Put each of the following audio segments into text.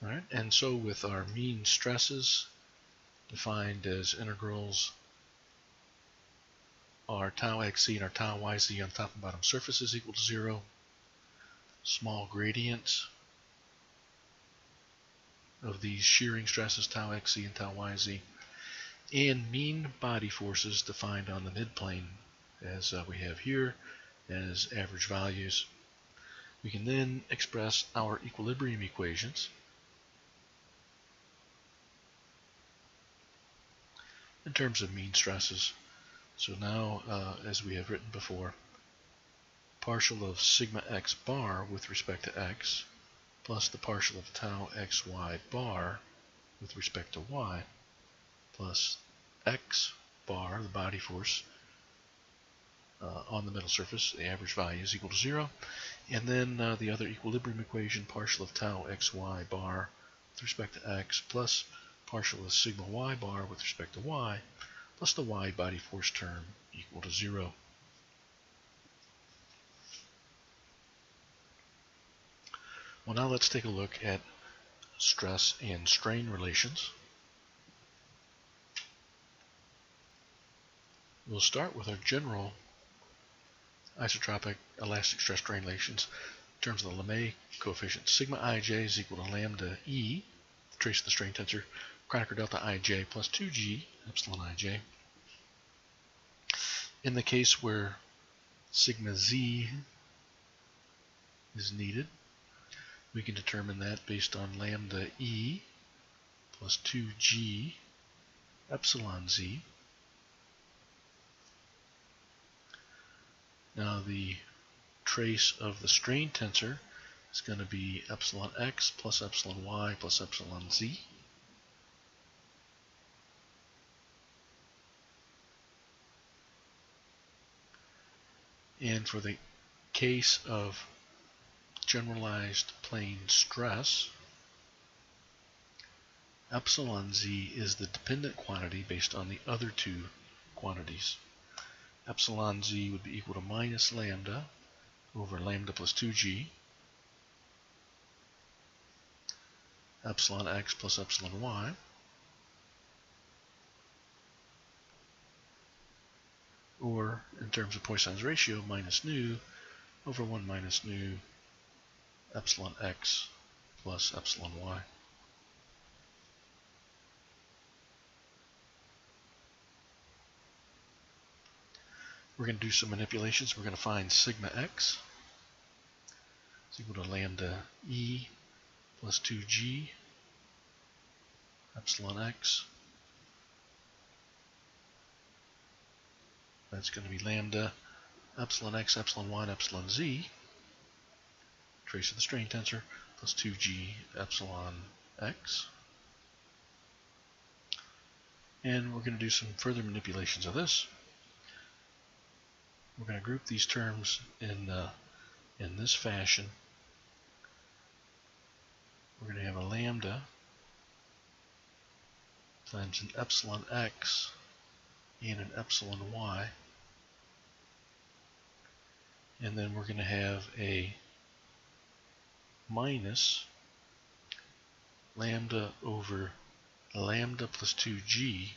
Alright, and so with our mean stresses defined as integrals our tau xc and our tau yz on top and bottom surfaces equal to 0, small gradients of these shearing stresses tau xc and tau yz, and mean body forces defined on the midplane as we have here as average values. We can then express our equilibrium equations in terms of mean stresses. So now, as we have written before, partial of sigma x bar with respect to x plus the partial of tau xy bar with respect to y plus x bar, the body force on the middle surface, the average value is equal to 0. And then the other equilibrium equation, partial of tau xy bar with respect to x plus partial of sigma y bar with respect to y plus the y body force term equal to 0. Well, now let's take a look at stress and strain relations. We'll start with our general isotropic elastic stress strain relations in terms of the Lemay coefficient. Sigma ij is equal to lambda e, the trace of the strain tensor, Kronecker delta ij plus 2g epsilon ij. In the case where sigma z is needed, we can determine that based on lambda e plus 2g epsilon z. Now the trace of the strain tensor is going to be epsilon x plus epsilon y plus epsilon z. And for the case of generalized plane stress, epsilon z is the dependent quantity based on the other two quantities. Epsilon z would be equal to minus lambda over lambda plus 2g, epsilon x plus epsilon y, or in terms of Poisson's ratio, minus nu over 1 minus nu epsilon x plus epsilon y. We're going to do some manipulations. We're going to find sigma x is equal to lambda e plus 2g epsilon x. That's going to be lambda epsilon x, epsilon y, and epsilon z, trace of the strain tensor, plus 2g epsilon x. And we're going to do some further manipulations of this. We're going to group these terms in this fashion. We're going to have a lambda times an epsilon x and an epsilon y. And then we're going to have a minus lambda over lambda plus 2g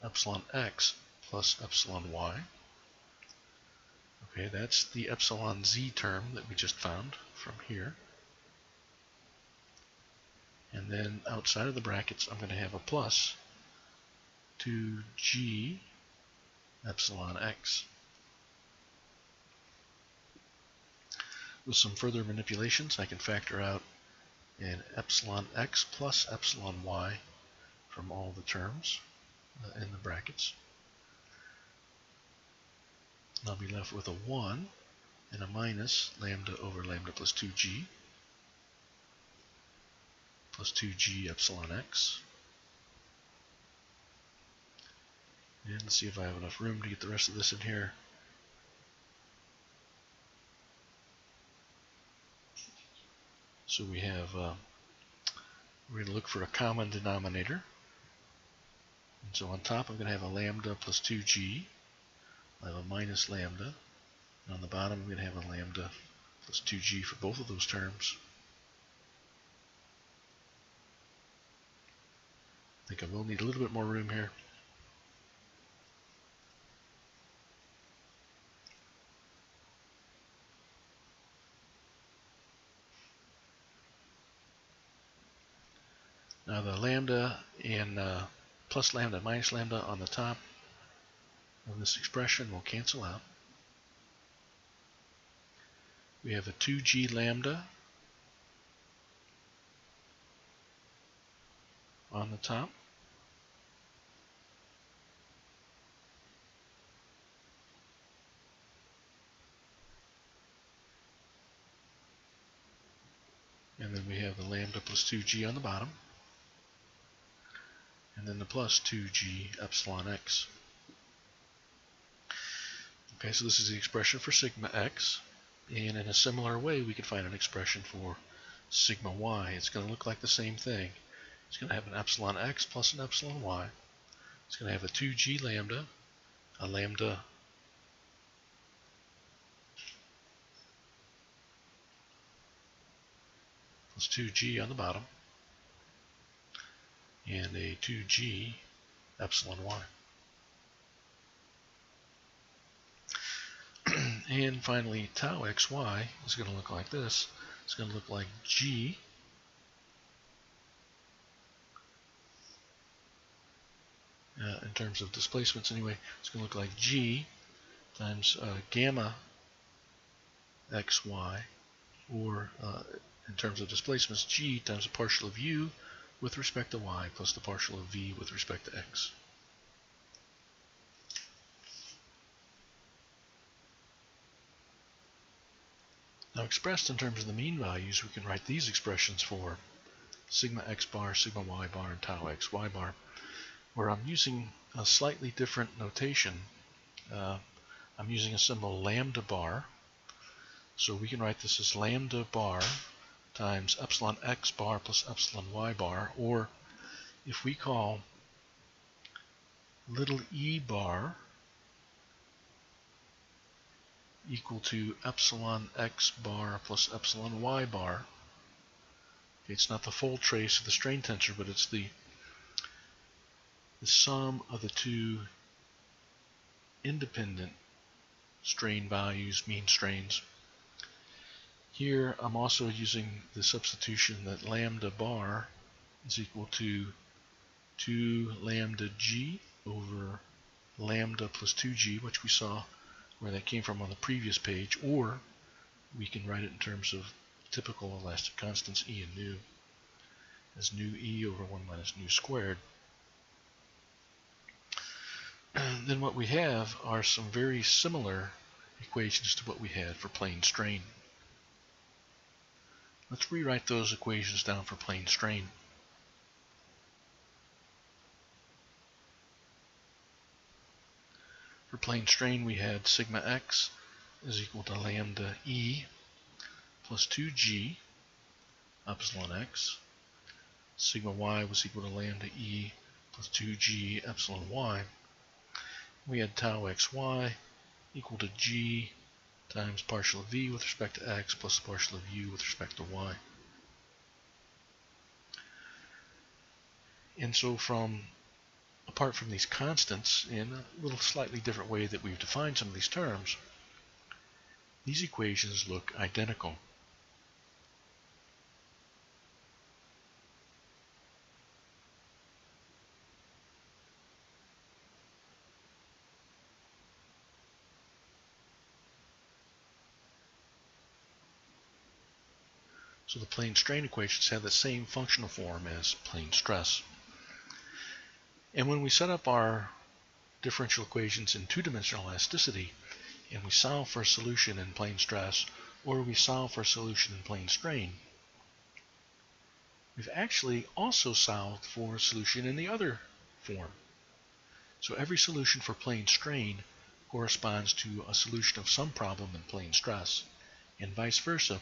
epsilon x plus epsilon y. Okay, that's the epsilon z term that we just found from here. And then outside of the brackets, I'm going to have a plus 2g epsilon x. With some further manipulations, I can factor out an epsilon x plus epsilon y from all the terms in the brackets. And I'll be left with a 1 and a minus lambda over lambda plus 2g plus 2g epsilon x. And let's see if I have enough room to get the rest of this in here. So we have, we're going to look for a common denominator. And so on top I'm going to have a lambda plus 2g. I have a minus lambda. And on the bottom I'm going to have a lambda plus 2g for both of those terms. I think I will need a little bit more room here. Now the lambda and plus lambda minus lambda on the top of this expression will cancel out. We have a 2g lambda on the top. And then we have the lambda plus 2g on the bottom. And then the plus 2g epsilon x. Okay, so this is the expression for sigma x. And in a similar way, we could find an expression for sigma y. It's going to look like the same thing. It's going to have an epsilon x plus an epsilon y. It's going to have a 2g lambda, a lambda plus 2g on the bottom, and a 2g epsilon y. And finally, tau xy is going to look like this. It's going to look like g in terms of displacements anyway. It's going to look like g times gamma xy, or in terms of displacements, g times the partial of u with respect to y plus the partial of v with respect to x. Now expressed in terms of the mean values, we can write these expressions for sigma x bar, sigma y bar, and tau xy bar, where I'm using a slightly different notation. I'm using a symbol lambda bar, so we can write this as lambda bar times epsilon x bar plus epsilon y bar, or if we call little e bar equal to epsilon x bar plus epsilon y bar. It's not the full trace of the strain tensor, but it's the sum of the two independent strain values, mean strains. Here I'm also using the substitution that lambda bar is equal to 2 lambda g over lambda plus 2g, which we saw where that came from on the previous page, or we can write it in terms of typical elastic constants E and nu as nu E over 1 minus nu squared. And then what we have are some very similar equations to what we had for plane strain. Let's rewrite those equations down for plane strain. For plane strain, we had sigma x is equal to lambda E plus 2g epsilon x. Sigma y was equal to lambda E plus 2g epsilon y. We had tau xy equal to g times partial of v with respect to x plus partial of u with respect to y. And so apart from these constants, in a little slightly different way that we've defined some of these terms, these equations look identical. So the plane strain equations have the same functional form as plane stress. And when we set up our differential equations in two-dimensional elasticity, and we solve for a solution in plane stress, or we solve for a solution in plane strain, we've actually also solved for a solution in the other form. So every solution for plane strain corresponds to a solution of some problem in plane stress, and vice versa,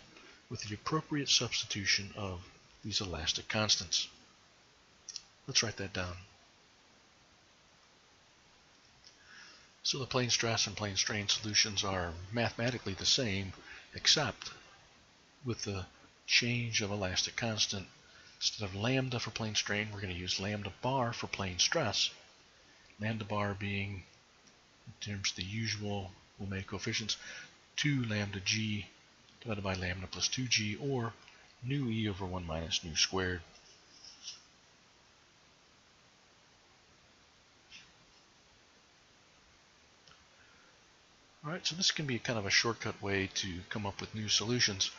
with the appropriate substitution of these elastic constants. Let's write that down. So the plane stress and plane strain solutions are mathematically the same, except with the change of elastic constant. Instead of lambda for plane strain, we're going to use lambda bar for plane stress. Lambda bar being, in terms of the usual omega coefficients, 2 lambda g divided by lambda plus 2g, or nu e over 1 minus nu squared. Alright, so this can be kind of a shortcut way to come up with new solutions.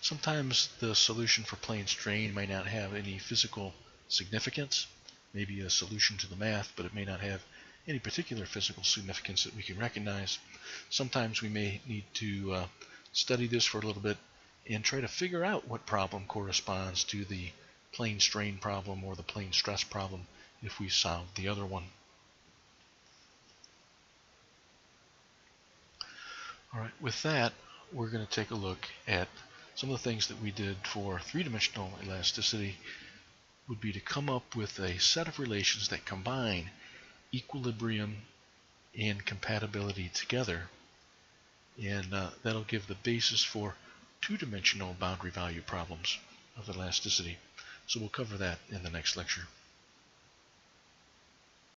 Sometimes the solution for plane strain may not have any physical significance, maybe a solution to the math, but it may not have any particular physical significance that we can recognize. Sometimes we may need to study this for a little bit and try to figure out what problem corresponds to the plane strain problem or the plane stress problem if we solve the other one. Alright, with that, we're going to take a look at some of the things that we did for three-dimensional elasticity. Would be to come up with a set of relations that combine equilibrium and compatibility together, and that'll give the basis for two-dimensional boundary value problems of elasticity. So we'll cover that in the next lecture.